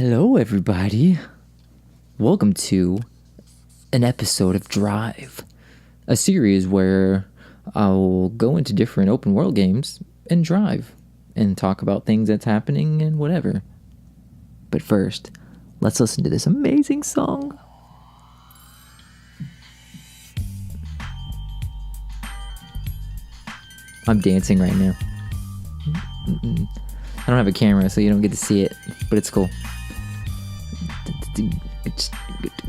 Hello, everybody. Welcome to an episode of Drive, a series where I'll go into different open world games and drive and talk about things that's happening and whatever. But first, let's listen to this amazing song. I'm dancing right now. I don't have a camera, so you don't get to see it, but it's cool.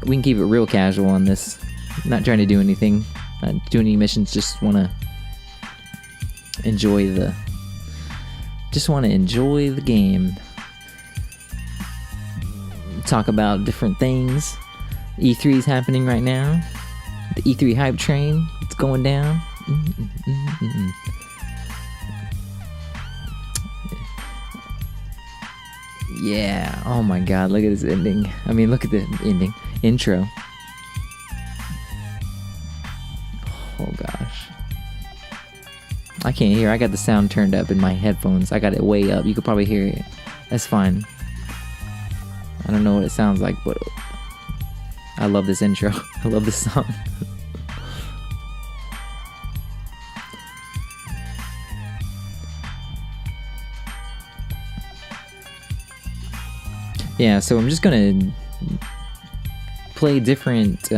We can keep it real casual on this. Not trying to do anything, not doing any missions. Just want to enjoy the game. Talk about different things. E3 is happening right now. The E3 hype train, it's going down. Yeah, oh my god, look at this ending. Look at the ending. Intro. Oh gosh. I can't hear. I got the sound turned up in my headphones. I got it way up. You could probably hear it. That's fine. I don't know what it sounds like, but I love this intro. I love this song. Yeah, so I'm just gonna play different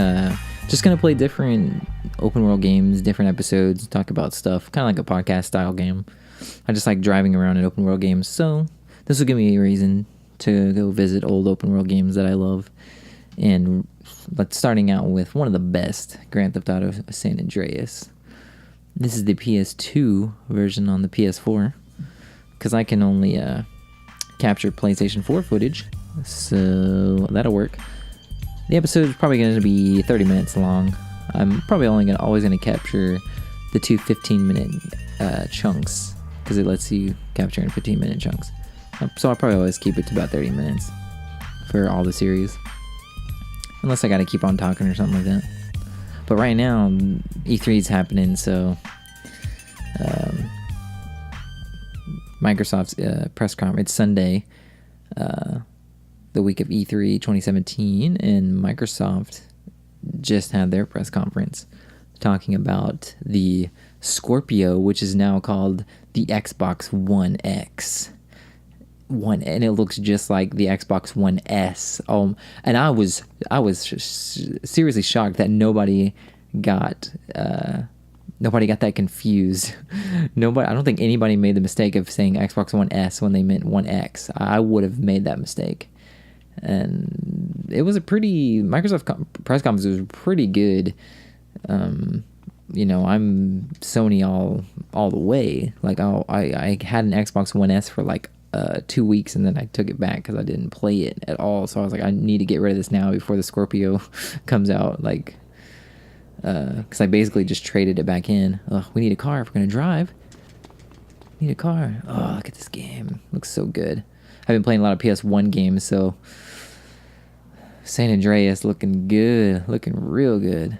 open world games, different episodes, talk about stuff, kind of like a podcast style game. I just like driving around in open world games, so this will give me a reason to go visit old open world games that I love. And starting out with one of the best, Grand Theft Auto San Andreas. This is the PS2 version on the PS4, because I can only capture PlayStation 4 footage. So that'll work. The episode is probably going to be 30 minutes long. I'm probably always going to capture the two 15-minute chunks, because it lets you capture in 15-minute chunks. So I'll probably always keep it to about 30 minutes for all the series, unless I got to keep on talking or something like that. But right now, E3 is happening, so Microsoft's press conference, it's Sunday, the week of E3 2017, and Microsoft just had their press conference talking about the Scorpio, which is now called the Xbox One X. And it looks just like the Xbox One S. And I was seriously shocked that nobody got that confused. I don't think anybody made the mistake of saying Xbox One S when they meant One X. I would have made that mistake. And it was Microsoft press conference was pretty good. I'm Sony all the way. Like I had an Xbox One S for like 2 weeks, and then I took it back because I didn't play it at all. So I was like, I need to get rid of this now before the Scorpio comes out. Like, because I basically just traded it back in. We need a car if we're gonna drive. Need a car. Oh, look at this game. Looks so good. I've been playing a lot of PS1 games, so San Andreas looking good, looking real good.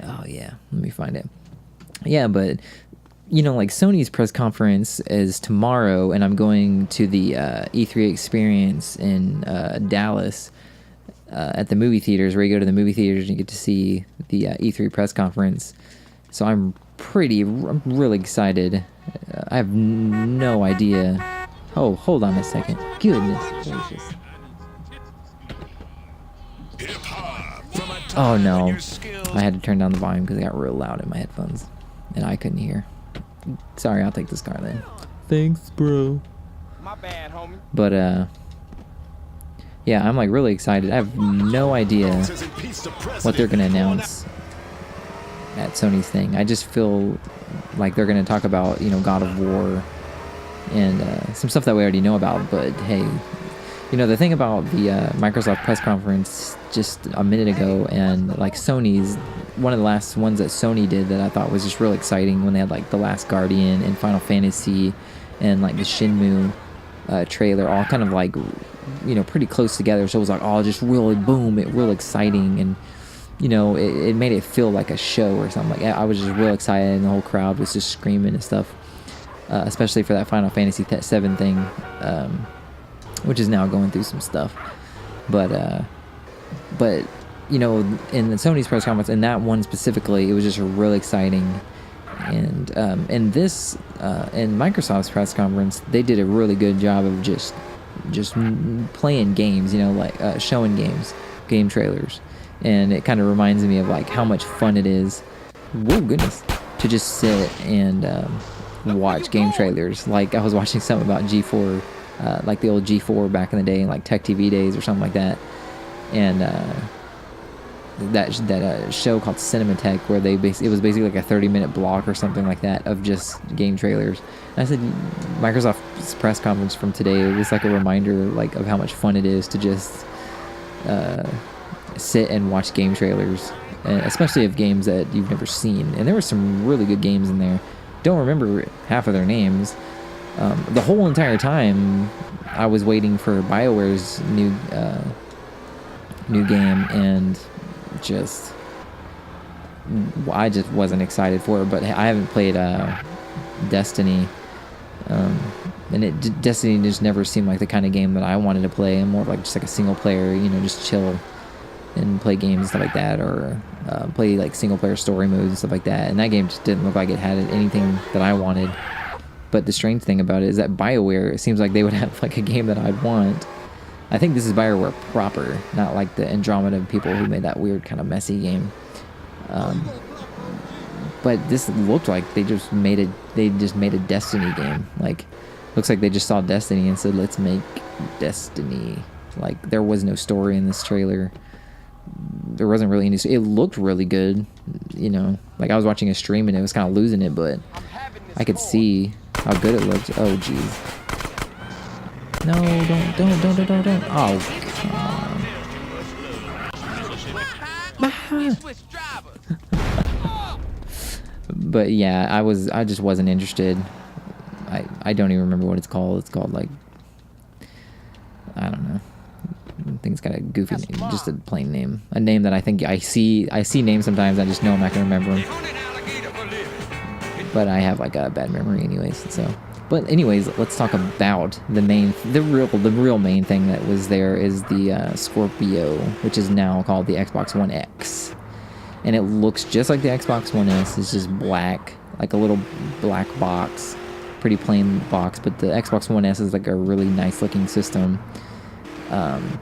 Oh yeah, let me find it. Yeah, but like Sony's press conference is tomorrow, and I'm going to the E3 experience in Dallas at the movie theaters, where you go to the movie theaters and you get to see the E3 press conference. So I'm really excited. I have no idea. Oh, hold on a second. Goodness gracious. Oh no. I had to turn down the volume because it got real loud in my headphones, and I couldn't hear. Sorry, I'll take this car then. Thanks, bro. My bad, homie. But yeah, I'm like really excited. I have no idea what they're gonna announce at Sony's thing. I just feel like they're gonna talk about God of War and some stuff that we already know about. But hey, the thing about the Microsoft press conference just a minute ago, and like Sony's, one of the last ones that Sony did that I thought was just real exciting, when they had like The Last Guardian and Final Fantasy and like the Shenmue trailer, all kind of like pretty close together. So it was like just really boom, real exciting, and it made it feel like a show or something. Like I was just real excited, and the whole crowd was just screaming and stuff. especially for that Final Fantasy VII thing, which is now going through some stuff. But you know, in the Sony's press conference, and that one specifically, it was just really exciting. And in Microsoft's press conference, they did a really good job of just playing games, you know, like showing game trailers. And it kind of reminds me of like how much fun it is, whoa goodness, to just sit and watch game trailers. Like I was watching something about G4, like the old G4 back in the day, like Tech TV days or something like that. And that show called Cinematech, where it was basically like a 30-minute block or something like that of just game trailers. And I said Microsoft's press conference from today, it was like a reminder like of how much fun it is to just sit and watch game trailers, especially of games that you've never seen. And there were some really good games in there. Don't remember half of their names. The whole entire time I was waiting for BioWare's new game, and I just wasn't excited for it. But I haven't played Destiny, and Destiny just never seemed like the kind of game that I wanted to play. And more of like just like a single player, you know, just chill and play games and stuff like that, or play like single player story modes and stuff like that. And that game just didn't look like it had anything that I wanted. But the strange thing about it is that BioWare, it seems like they would have like a game that I'd want. I think this is BioWare proper, not like the Andromeda people who made that weird kind of messy game. But this looked like they just made a Destiny game. Like, looks like they just saw Destiny and said, let's make Destiny. Like, there was no story in this trailer. There wasn't really any. It looked really good, you know. Like, I was watching a stream and it was kind of losing it, but I could see how good it looked. Oh, jeez. No, don't. Oh, come on. But yeah, I just wasn't interested. I don't even remember what it's called. It's called like, I don't know. I think it's got a goofy name, just a plain name. A name that I think I see names sometimes, I just know I'm not gonna remember them. But I have like a bad memory anyways, so. But anyways, let's talk about the real main thing that was there is the Scorpio, which is now called the Xbox One X. And it looks just like the Xbox One S. It's just black, like a little black box, pretty plain box. But the Xbox One S is like a really nice looking system. And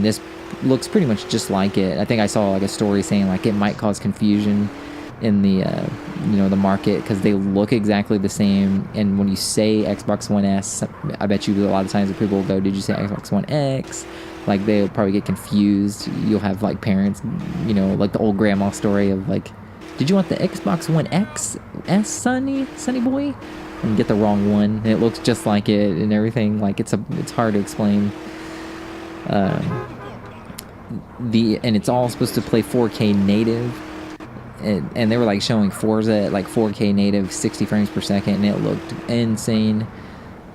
this looks pretty much just like it. I think I saw like a story saying like it might cause confusion in the the market because they look exactly the same. And when you say Xbox One S, I bet you a lot of times that people will go, did you say Xbox One X? Like they'll probably get confused. You'll have like parents, like the old grandma story of like, did you want the Xbox One X S, sonny boy? And get the wrong one, and it looks just like it and everything. Like it's hard to explain. And it's all supposed to play 4K native. And they were like showing Forza at like 4K native 60 frames per second, and it looked insane.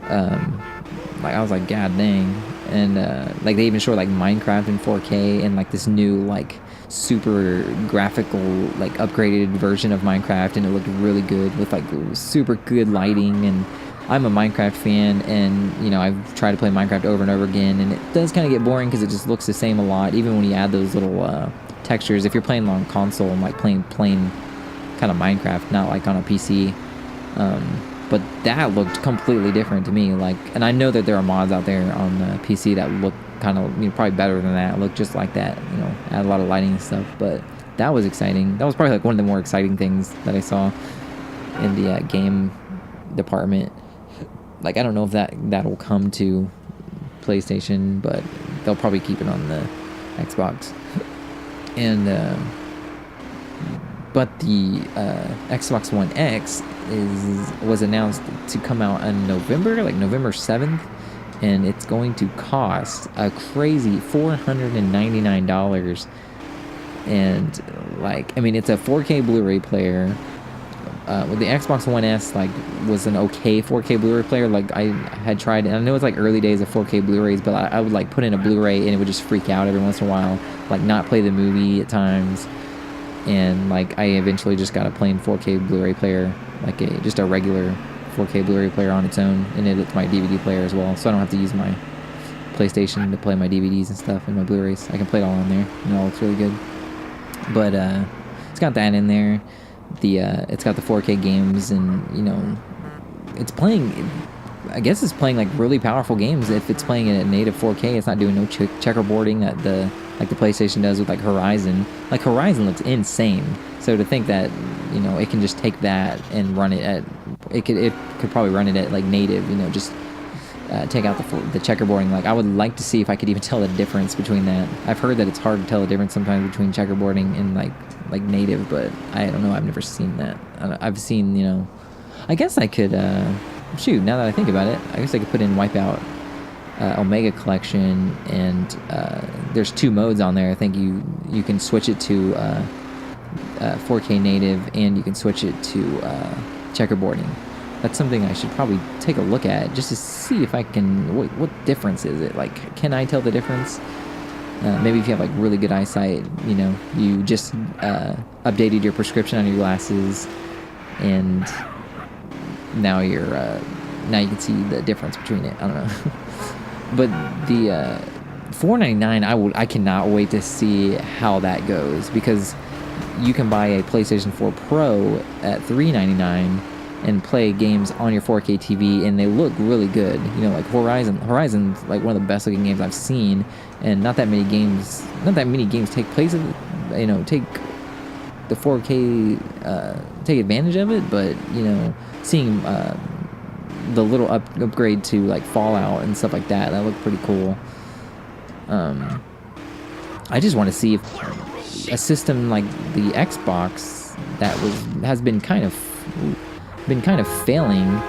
Like I was like, god dang. And like they even showed like Minecraft in 4K and like this new like super graphical like upgraded version of Minecraft, and it looked really good with like super good lighting. And I'm a Minecraft fan, and I've tried to play Minecraft over and over again, and it does kind of get boring because it just looks the same a lot, even when you add those little textures. If you're playing on console and like playing plain kind of Minecraft, not like on a PC. But that looked completely different to me. Like, and I know that there are mods out there on the PC that look kind of probably better than that. Look just like that. Add a lot of lighting and stuff. But that was exciting. That was probably like one of the more exciting things that I saw in the game department. Like, I don't know if that'll come to PlayStation, but they'll probably keep it on the Xbox. And but the Xbox One X was announced to come out in November, like November 7th, and it's going to cost a crazy $499. And like, I mean, it's a 4K Blu-ray player. With the Xbox One S, like, was an okay 4K Blu-ray player. Like, I had tried, and I know it's like early days of 4K Blu-rays, but I would like put in a Blu-ray and it would just freak out every once in a while, like not play the movie at times. and like I eventually just got a plain 4K Blu-ray player, like just a regular 4K Blu-ray player on its own, and it's my DVD player as well, so I don't have to use my PlayStation to play my DVDs and stuff and my Blu-rays. I can play it all on there, and it all looks really good. But it's got that in there. It's got the 4K games, and it's playing. I guess it's playing like really powerful games. If it's playing it at native 4K, it's not doing no checkerboarding that the PlayStation does with like Horizon. Like Horizon looks insane. So to think that it can just take that and run it at it could probably run it at like native. Just take out the checkerboarding. Like I would like to see if I could even tell the difference between that. I've heard that it's hard to tell the difference sometimes between checkerboarding and like native, but I don't know. I've never seen that. I've seen I guess I could. Shoot, now that I think about it, I guess I could put in Wipeout Omega Collection, and there's 2 modes on there. I think you can switch it to 4K native, and you can switch it to checkerboarding. That's something I should probably take a look at just to see if I can. What difference is it? Like, can I tell the difference? Maybe if you have like really good eyesight, you just updated your prescription on your glasses, and now you can see the difference between it. I don't know. But the $499, I cannot wait to see how that goes, because you can buy a PlayStation 4 Pro at $399 and play games on your 4K TV, and they look really good. Like Horizon's like one of the best looking games I've seen, and not that many games take place of take the 4K, take advantage of it, but seeing the little upgrade to like Fallout and stuff like that looked pretty cool. I just want to see if a system like the Xbox that has been kind of failing,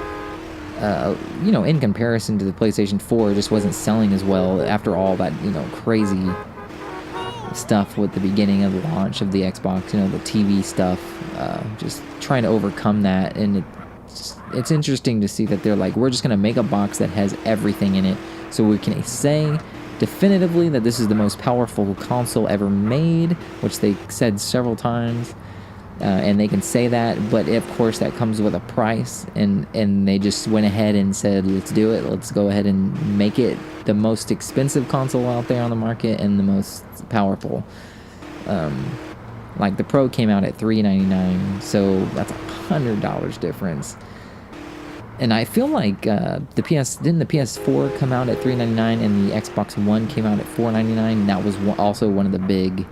in comparison to the PlayStation 4, just wasn't selling as well after all that crazy stuff with the beginning of the launch of the Xbox, the TV stuff, just trying to overcome that. And it's interesting to see that they're like, we're just going to make a box that has everything in it, so we can say definitively that this is the most powerful console ever made, which they said several times, and they can say that, but of course that comes with a price, and they just went ahead and said, let's do it, let's go ahead and make it the most expensive console out there on the market and the most powerful. Like the Pro came out at $399, so that's $100 difference. And I feel like didn't the PS4 come out at $399 and the Xbox One came out at $499? And that was also one of the big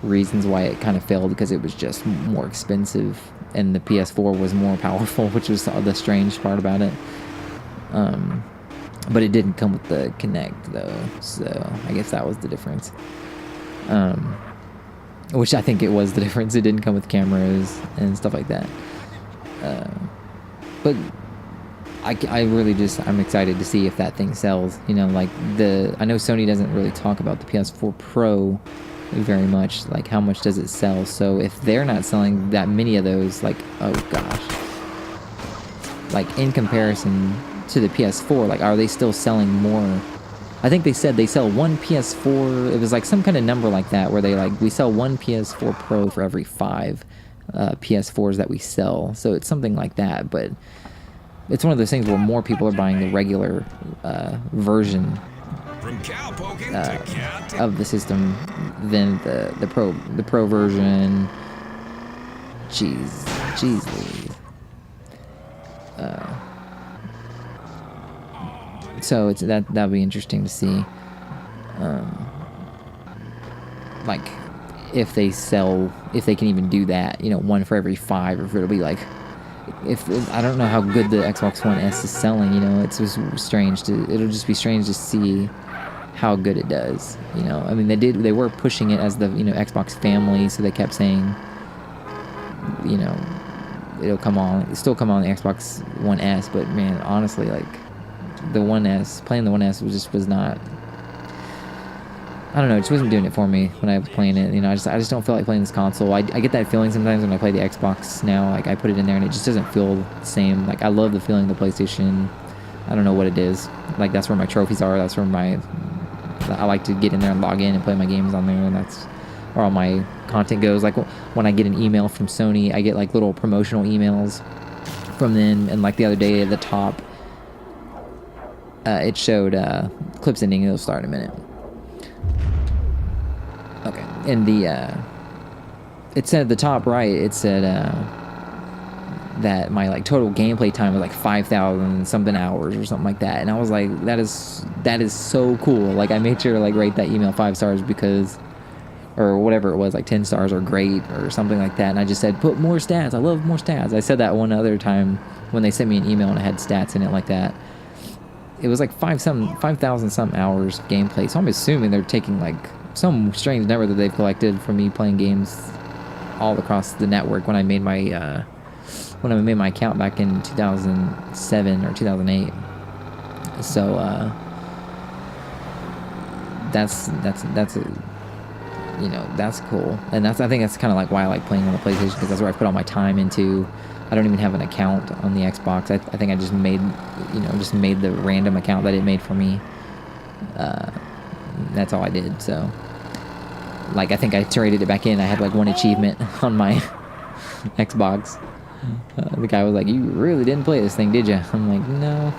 reasons why it kind of failed, because it was just more expensive, and the PS4 was more powerful, which was the strange part about it. But it didn't come with the Kinect though, so I guess that was the difference. Which I think it was the difference. It didn't come with cameras and stuff like that. But I'm excited to see if that thing sells. I know Sony doesn't really talk about the PS4 Pro very much, like how much does it sell. So if they're not selling that many of those, like, oh gosh, like in comparison to the PS4, like, are they still selling more? I think they said they sell one PS4. It was like some kind of number like that, where they like, we sell one PS4 Pro for every 5 PS4s that we sell. So it's something like that, but it's one of those things where more people are buying the regular version of the system than the pro version. Jeez Louise. So it's that'll be interesting to see, like if they can even do that, one for every 5, or if it'll be like, if I don't know how good the Xbox One S is selling. It's just it'll just be strange to see how good it does. I mean, they were pushing it as the Xbox family, so they kept saying, it'll still come on the Xbox One S, but man, honestly, like the One S, playing the One S was not, I don't know, it just wasn't doing it for me when I was playing it. I just don't feel like playing this console. I get that feeling sometimes when I play the Xbox now. Like, I put it in there and it just doesn't feel the same. Like, I love the feeling of the PlayStation. I don't know what it is. Like, that's where my trophies are. That's where I like to get in there and log in and play my games on there, and that's or all my content goes. Like when I get an email from Sony, I get like little promotional emails from them, and like the other day at the top, it showed clips ending. It'll start in a minute. Okay, and it said at the top right, it said that my like total gameplay time was like 5,000 something hours or something like that, and I was like, that is so cool. Like I made sure to like rate that email 5 stars because, or whatever it was, like 10 stars or great or something like that, and I just said put more stats. I love more stats. I said that one other time when they sent me an email and it had stats in it like that. It was like 5,000 some hours of gameplay, so I'm assuming they're taking like some strange number that they've collected from me playing games all across the network when I made my account back in 2007 or 2008. So that's that's cool, and I think that's kind of like why I like playing on the PlayStation, because that's where I put all my time into. I don't even have an account on the Xbox. I think I just made the random account that it made for me. That's all I did. So like I think I traded it back in. I had like one achievement on my Xbox. The guy was like, "You really didn't play this thing, did you?" I'm like, "No,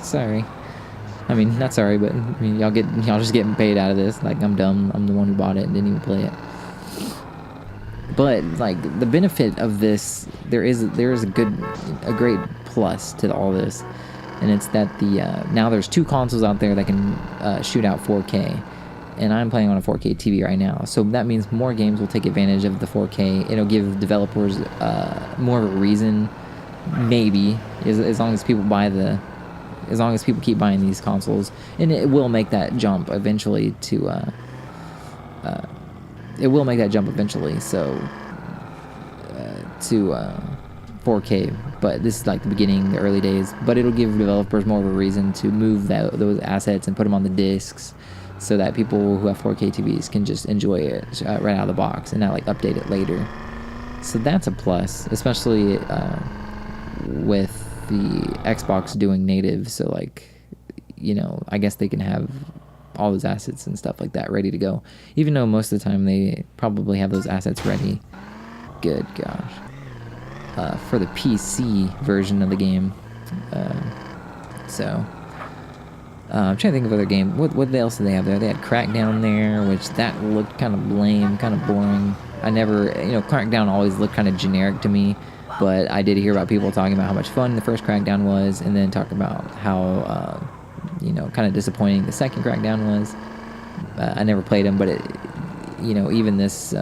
sorry. I mean, not sorry, but I mean, y'all just getting paid out of this. Like, I'm dumb. I'm the one who bought it and didn't even play it." But like the benefit of this, there is a great plus to all this, and it's that now there's 2 consoles out there that can shoot out 4K. And I'm playing on a 4K TV right now, so that means more games will take advantage of the 4K. It'll give developers more of a reason, maybe, as long as people keep buying these consoles, and it will make that jump eventually to. It will make that jump eventually, so to 4K. But this is like the beginning, the early days. But it'll give developers more of a reason to move those assets and put them on the discs, so that people who have 4K TVs can just enjoy it right out of the box and not like update it later. So that's a plus, especially with the Xbox doing native. So like, I guess they can have all those assets and stuff like that ready to go, even though most of the time they probably have those assets ready. Good gosh. For the PC version of the game. I'm trying to think of other game. What else did they have there? They had Crackdown there, which that looked kind of lame, kind of boring. I never, Crackdown always looked kind of generic to me, but I did hear about people talking about how much fun the first Crackdown was, and then talk about how, kind of disappointing the second Crackdown was. I never played them, but it, even this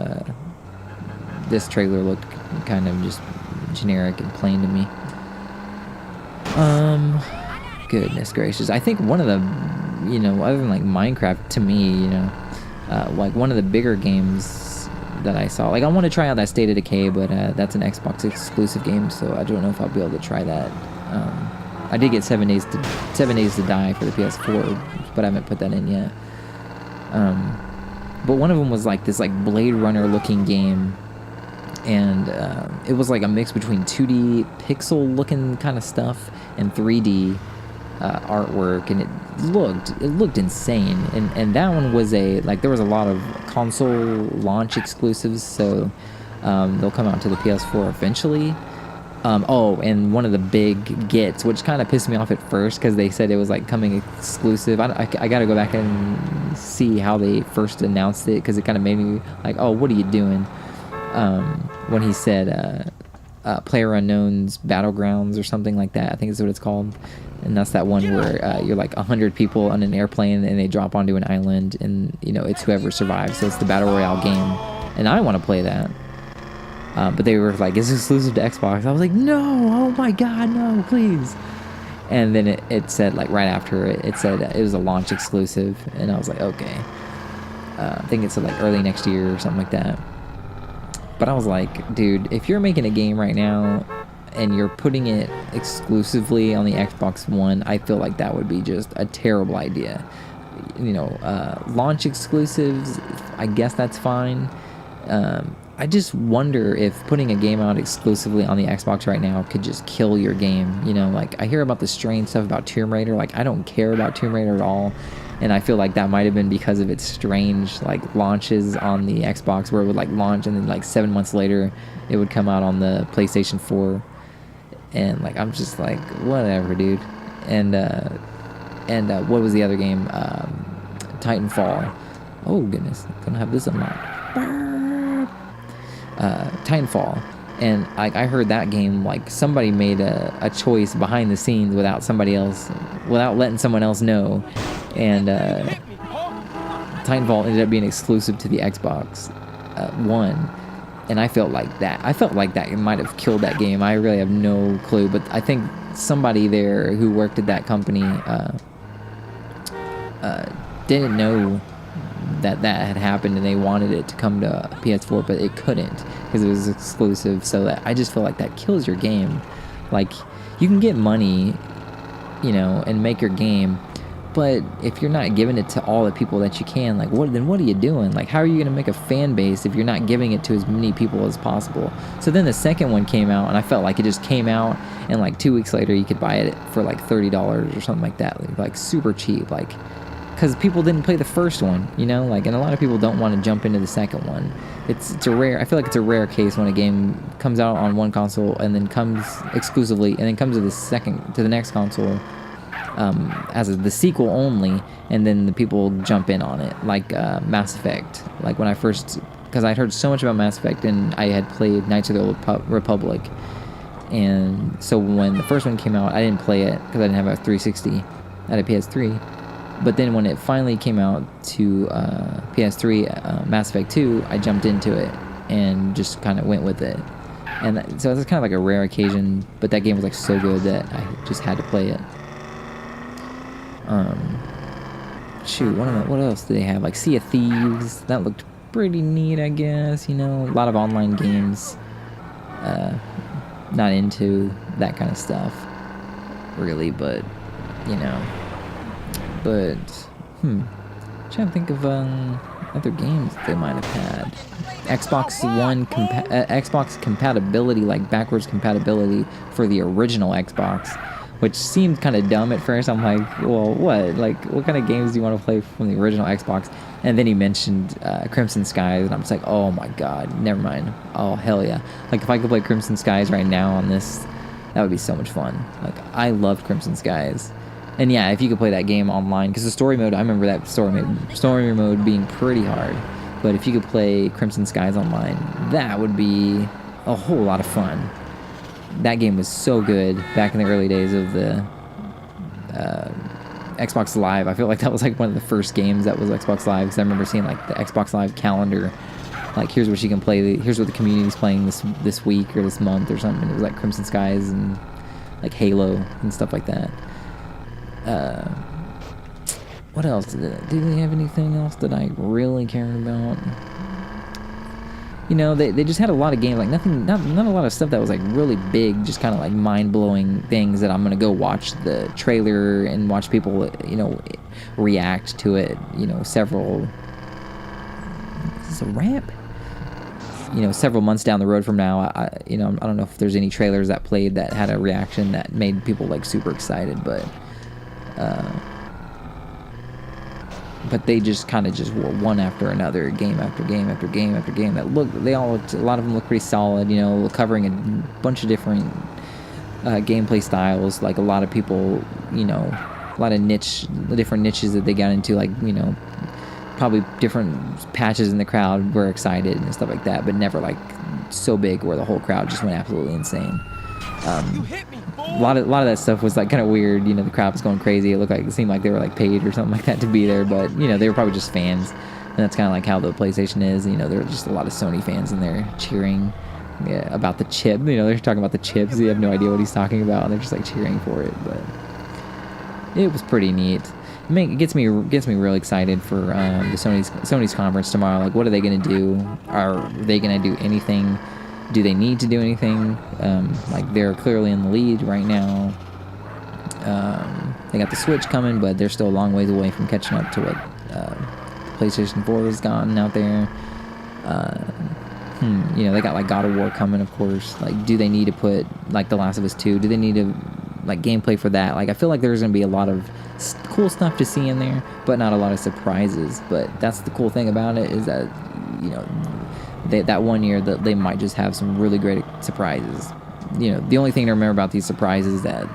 trailer looked kind of just generic and plain to me. Goodness gracious. I think one of the, other than like Minecraft, to me, like one of the bigger games that I saw, like I want to try out that State of Decay, but that's an Xbox exclusive game, so I don't know if I'll be able to try that. I did get 7 Days to Die for the PS4, but I haven't put that in yet. But one of them was like this like Blade Runner looking game, and it was like a mix between 2D pixel looking kind of stuff and 3D artwork, and it looked insane. And that one was there was a lot of console launch exclusives, so they'll come out to the PS4 eventually. And one of the big gets, which kind of pissed me off at first because they said it was like coming exclusive. I gotta go back and see how they first announced it, because it kind of made me like, oh, what are you doing? When he said PlayerUnknown's Battlegrounds or something like that, I think is what it's called. And that's that one where you're like 100 people on an airplane and they drop onto an island, and it's whoever survives. So it's the Battle Royale game, and I want to play that. But they were like, it's exclusive to Xbox. I was like, no, oh my god, no, please. And then it said, like right after it said it was a launch exclusive, and I was like, okay. I think it said like early next year or something like that. But I was like, dude, if you're making a game right now and you're putting it exclusively on the Xbox One, I feel like that would be just a terrible idea. Launch exclusives, I guess that's fine. I just wonder if putting a game out exclusively on the Xbox right now could just kill your game. You know, like I hear about the strange stuff about Tomb Raider. Like I don't care about Tomb Raider at all, and I feel like that might have been because of its strange like launches on the Xbox, where it would like launch and then like 7 months later it would come out on the PlayStation 4, and like I'm just like whatever, dude. And what was the other game? Titanfall. Oh goodness, I don't have this unlocked. Titanfall, and I heard that game, like somebody made a choice behind the scenes without letting someone else know, and Titanfall ended up being exclusive to the Xbox One, and I felt like that it might have killed that game. I really have no clue, but I think somebody there who worked at that company didn't know that had happened, and they wanted it to come to PS4, but it couldn't because it was exclusive. So that I just feel like that kills your game. Like you can get money, you know, and make your game, but if you're not giving it to all the people that you can, like what are you doing? Like how are you going to make a fan base if you're not giving it to as many people as possible? So then the second one came out, and I felt like it just came out, and like 2 weeks later you could buy it for like $30 or something like that, like super cheap, like because people didn't play the first one, you know, like, and a lot of people don't want to jump into the second one. I feel like it's a rare case when a game comes out on one console and then comes exclusively and then comes to the next console as the sequel only, and then the people jump in on it, like Mass Effect. Like when I first, because I'd heard so much about Mass Effect, and I had played Knights of the Old Republic, and so when the first one came out, I didn't play it because I didn't have a 360. I had a PS3. But then when it finally came out to PS3, Mass Effect 2, I jumped into it and just kind of went with it. And so it's kind of like a rare occasion, but that game was like so good that I just had to play it. What else did they have? Like Sea of Thieves, that looked pretty neat, I guess, you know. A lot of online games. Not into that kind of stuff, really, but, you know. But, trying to think of other games they might have had. Xbox One Xbox compatibility, like backwards compatibility for the original Xbox, which seemed kind of dumb at first. I'm like, well, what? Like, what kind of games do you want to play from the original Xbox? And then he mentioned Crimson Skies, and I'm just like, oh my god, never mind. Oh, hell yeah. Like, if I could play Crimson Skies right now on this, that would be so much fun. Like, I loved Crimson Skies. And yeah, if you could play that game online, because the story mode, I remember that story mode being pretty hard. But if you could play Crimson Skies online, that would be a whole lot of fun. That game was so good back in the early days of the Xbox Live. I feel like that was like one of the first games that was Xbox Live, because I remember seeing like the Xbox Live calendar. Like, here's what you can play, here's what the community's playing this week or this month or something. And it was like Crimson Skies and like Halo and stuff like that. What else did they have anything else that I really cared about? You know, they just had a lot of games, like not a lot of stuff that was like really big, just kind of like mind-blowing things that I'm gonna go watch the trailer and watch people, you know, react to it, you know, is this a ramp? You know, several months down the road from now, I don't know if there's any trailers that played that had a reaction that made people like super excited, but they just kind of just were one after another, game after game after game after game. A lot of them look pretty solid, you know, covering a bunch of different gameplay styles. Like a lot of people, you know, a lot of different niches that they got into, like, you know, probably different patches in the crowd were excited and stuff like that, but never like so big where the whole crowd just went absolutely insane. A lot of that stuff was like kind of weird, you know. The crowd was going crazy. It seemed like they were like paid or something like that to be there, but you know, they were probably just fans, and that's kind of like how the PlayStation is. You know, there were just a lot of Sony fans in there cheering about the chip. You know, they're talking about the chips. You have no idea what he's talking about, and they're just like cheering for it. But it was pretty neat. It gets me really excited for the Sony's conference tomorrow. Like, what are they gonna do? Are they gonna do anything? Do they need to do anything? Like, they're clearly in the lead right now. They got the Switch coming, but they're still a long ways away from catching up to what PlayStation 4 has gotten out there. You know, they got like God of War coming, of course. Like, do they need to put like The Last of Us 2? Do they need to like gameplay for that? Like, I feel like there's gonna be a lot of cool stuff to see in there, but not a lot of surprises. But that's the cool thing about it, is that, you know, that one year that they might just have some really great surprises. You know, the only thing to remember about these surprises is that,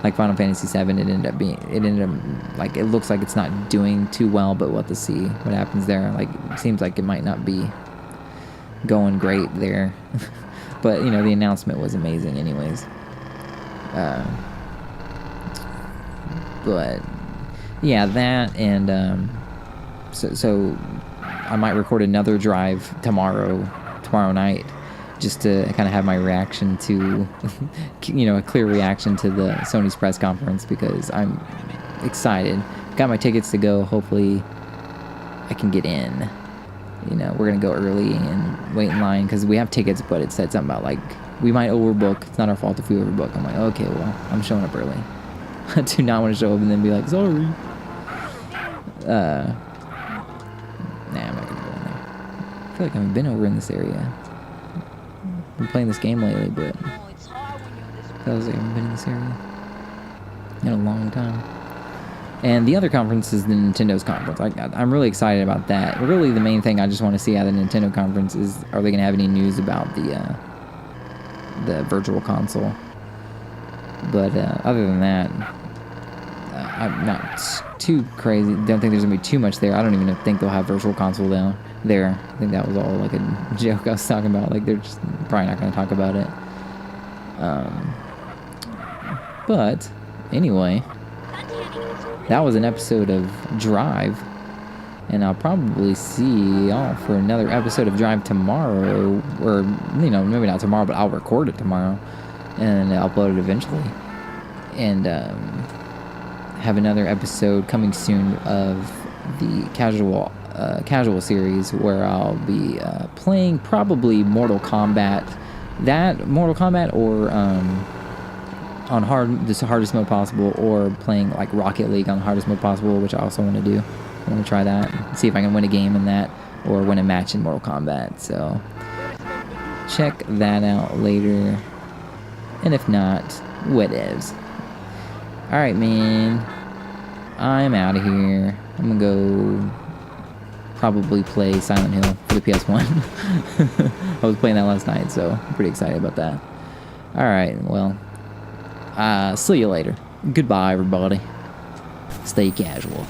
like Final Fantasy VII, it ended up like, it looks like it's not doing too well, but we'll have to see what happens there. Like, it seems like it might not be going great there. But, you know, the announcement was amazing anyways. But yeah, that, and so I might record another drive tomorrow night, just to kind of have my reaction to, you know, a clear reaction to the Sony's press conference, because I'm excited. Got my tickets to go. Hopefully I can get in. You know, we're going to go early and wait in line, because we have tickets, but it said something about, like, we might overbook. It's not our fault if we overbook. I'm like, okay, well, I'm showing up early. I do not want to show up and then be like, sorry. Nah, I'm not going to go in there. I feel like I haven't been over in this area. I've been playing this game lately, but I feels like I haven't been in this area in a long time. And the other conference is the Nintendo's conference. I'm really excited about that. Really, the main thing I just want to see out of the Nintendo conference is, are they going to have any news about the Virtual Console? But other than that, I'm not too crazy. Don't think there's going to be too much there. I don't even think they'll have Virtual Console there. I think that was all like a joke I was talking about. Like, they're just probably not going to talk about it. But anyway, that was an episode of Drive, and I'll probably see y'all for another episode of Drive tomorrow, or, you know, maybe not tomorrow, but I'll record it tomorrow and upload it eventually, and have another episode coming soon of the casual series, where I'll be playing probably Mortal Kombat, or on the hardest mode possible, or playing like Rocket League on the hardest mode possible, which I also want to do. I want to try that, see if I can win a game in that, or win a match in Mortal Kombat. So check that out later, and if not, whatevs. Alright, man, I'm out of here. I'm gonna go probably play Silent Hill for the PS1. I was playing that last night, so I'm pretty excited about that. Alright, well, see you later. Goodbye, everybody. Stay casual.